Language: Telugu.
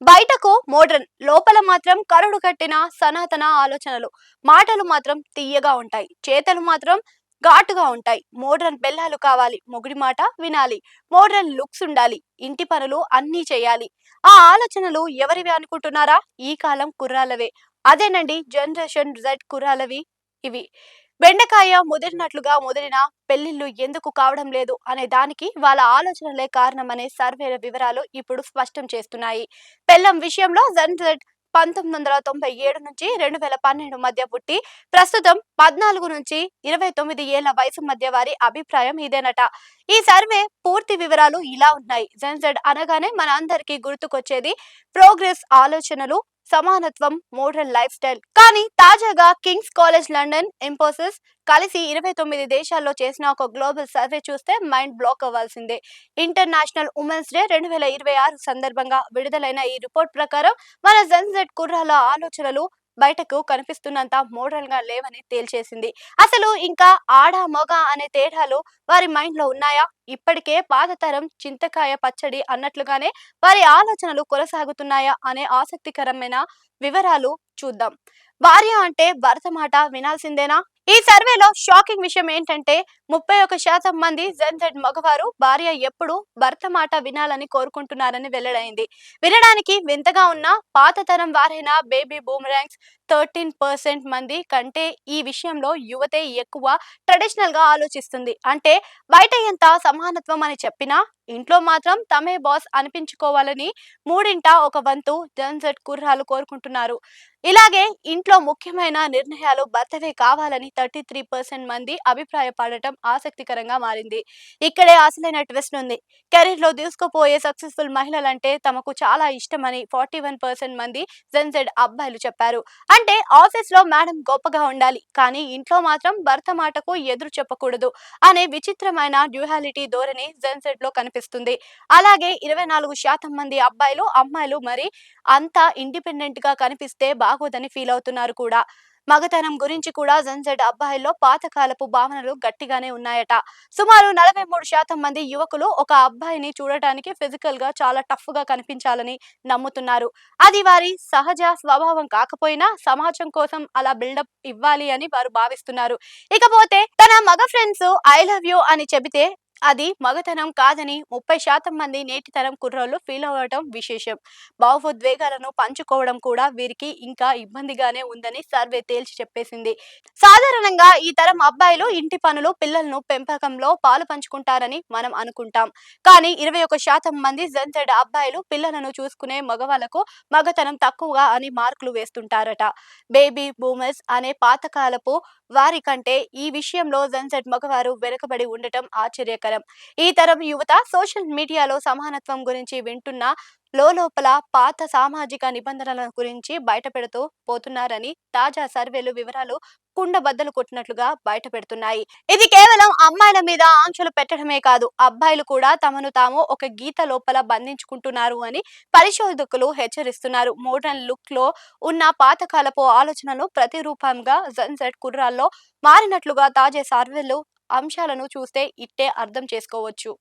బయటకు మోడ్రన్, లోపల మాత్రం కరుడు కట్టిన సనాతన ఆలోచనలు. మాటలు మాత్రం తియ్యగా ఉంటాయి, చేతలు మాత్రం ఘాటుగా ఉంటాయి. మోడ్రన్ బెల్లాలు కావాలి, మొగుడి మాట వినాలి, మోడ్రన్ లుక్స్ ఉండాలి, ఇంటి పనులు అన్నీ చేయాలి. ఆ ఆలోచనలు ఎవరివి అనుకుంటున్నారా? ఈ కాలం కుర్రాలవే. అదేనండి, జనరేషన్ జెడ్ కుర్రాలవి ఇవి. బెండకాయ ముదిరినట్లుగా ముదిరిన పెళ్లిళ్లు ఎందుకు కావడం లేదు అనే దానికి వాళ్ళ ఆలోచనలే కారణమనే సర్వేల వివరాలు ఇప్పుడు స్పష్టం చేస్తున్నాయి. పెళ్లం విషయంలో జన్జెట్ 1997 నుంచి 2012 మధ్య పుట్టి ప్రస్తుతం 14 నుంచి 29 ఏళ్ల వయసు మధ్య వారి అభిప్రాయం ఇదేనట. ఈ సర్వే పూర్తి వివరాలు ఇలా ఉన్నాయి. జన్జెడ్ అనగానే మన అందరికీ గుర్తుకొచ్చేది ప్రోగ్రెస్ ఆలోచనలు, సమానత్వం, మోడర్న్ లైఫ్ స్టైల్. కానీ తాజాగా కింగ్స్ కాలేజ్ లండన్, ఇంపోసిస్ కలిసి 29 దేశాల్లో చేసిన ఒక గ్లోబల్ సర్వే చూస్తే మైండ్ బ్లాక్ అవ్వాల్సిందే. ఇంటర్నేషనల్ ఉమెన్స్ డే 2026 సందర్భంగా విడుదలైన ఈ రిపోర్ట్ ప్రకారం మన జెన్‌జెడ్ కుర్రాల ఆలోచనలు బయటకు కనిపిస్తున్నంత మోడర్న్ గా లేవని తేల్చేసింది. అసలు ఇంకా ఆడ మగ అనే తేడాలు వారి మైండ్ లో ఉన్నాయా? ఇప్పటికే పాత తరం చింతకాయ పచ్చడి అన్నట్లుగానే వారి ఆలోచనలు కొనసాగుతున్నాయా అనే ఆసక్తికరమైన వివరాలు చూద్దాం. భార్య అంటే భర్త మాట వినాల్సిందేనా? ఈ సర్వేలో షాకింగ్ విషయం ఏంటంటే 31% మంది జెన్‌జెడ్ మగవారు భార్య ఎప్పుడు భర్త మాట వినాలని కోరుకుంటున్నారని వెల్లడైంది. వినడానికి వింతగా ఉన్న పాత తరం వారైన బేబీ బూమరాంగ్స్ 13% మంది కంటే ఈ విషయంలో యువతే ఎక్కువ ట్రెడిషనల్ గా ఆలోచిస్తుంది. అంటే బయట ఎంత సమానత్వం అని చెప్పినా ఇంట్లో మాత్రం తమే బాస్ అనిపించుకోవాలని మూడింట ఒక వంతు జెన్‌జెడ్ కుర్రాలు కోరుకుంటున్నారు. ఇలాగే ఇంట్లో ముఖ్యమైన నిర్ణయాలు భర్తవే కావాలని 33% మంది అభిప్రాయపడటం ఆసక్తికరంగా మారింది. ఇక్కడే అసలైన ట్విస్ట్ ఉంది. కెరీర్ లో దూసుకుపోయే సక్సెస్ఫుల్ మహిళలంటే తమకు చాలా ఇష్టమని 41% మంది జెన్‌జెడ్ అబ్బాయిలు చెప్పారు. అంటే ఆఫీస్ లో మేడం గొప్పగా ఉండాలి, కానీ ఇంట్లో మాత్రం భర్త మాటకు ఎదురు చెప్పకూడదు అనే విచిత్రమైన డ్యూయాలిటీ ధోరణి జెన్‌జెడ్ లో కనిపిస్తుంది. అలాగే 24% మంది అబ్బాయిలు అమ్మాయిలు మరి అంత ఇండిపెండెంట్ గా కనిపిస్తే బాగోదని ఫీల్ అవుతున్నారు కూడా. మగతనం గురించి కూడా జెన్‌జెడ్ అబ్బాయిల్లో పాతకాలపు భావనలు గట్టిగానే ఉన్నాయట. సుమారు 43% మంది యువకులు ఒక అబ్బాయిని చూడటానికి ఫిజికల్ గా చాలా టఫ్ గా కనిపించాలని నమ్ముతున్నారు. అది వారి సహజ స్వభావం కాకపోయినా సమాజం కోసం అలా బిల్డప్ ఇవ్వాలి అని వారు భావిస్తున్నారు. ఇకపోతే తన మగ ఫ్రెండ్స్ ఐ లవ్ యూ అని చెబితే అది మగతనం కాదని 30% మంది నేటి తరం కుర్రోళ్ళు ఫీల్ అవ్వడం విశేషం. భావోద్వేగాలను పంచుకోవడం కూడా వీరికి ఇంకా ఇబ్బందిగానే ఉందని సర్వే తేల్చి చెప్పేసింది. సాధారణంగా ఈ తరం అబ్బాయిలు ఇంటి పనులు, పిల్లలను పెంపకంలో పాలు పంచుకుంటారని మనం అనుకుంటాం. కానీ 21% మంది జెన్‌జెడ్ అబ్బాయిలు పిల్లలను చూసుకునే మగవాళ్లకు మగతనం తక్కువగా అని మార్కులు వేస్తుంటారట. బేబీ బూమర్స్ అనే పాతకాలపు వారి కంటే ఈ విషయంలో జెన్‌జెడ్ మగవారు వెనుకబడి ఉండటం ఆశ్చర్యకరం. ఈ తరం యువత సోషల్ మీడియాలో సమానత్వం గురించి వింటున్నా లోపల పాత సామాజిక నిబంధనల గురించి బయటపెడుతూ పోతున్నారని తాజా సర్వేలు వివరాలు కుండ బద్దలు కొట్టినట్లుగా బయట పెడుతున్నాయి. ఇది కేవలం అమ్మాయిల మీద ఆంక్షలు పెట్టడమే కాదు, అబ్బాయిలు కూడా తమను తాము ఒక గీత లోపల బంధించుకుంటున్నారు అని పరిశోధకులు హెచ్చరిస్తున్నారు. మోడర్న్ లుక్ లో ఉన్న పాతకాలపు ఆలోచనలు ప్రతిరూపంగా జెన్‌జెడ్ కుర్రాల్లో మారినట్లుగా తాజా సర్వేలు అంశాలను చూస్తే ఇట్టే అర్థం చేసుకోవచ్చు.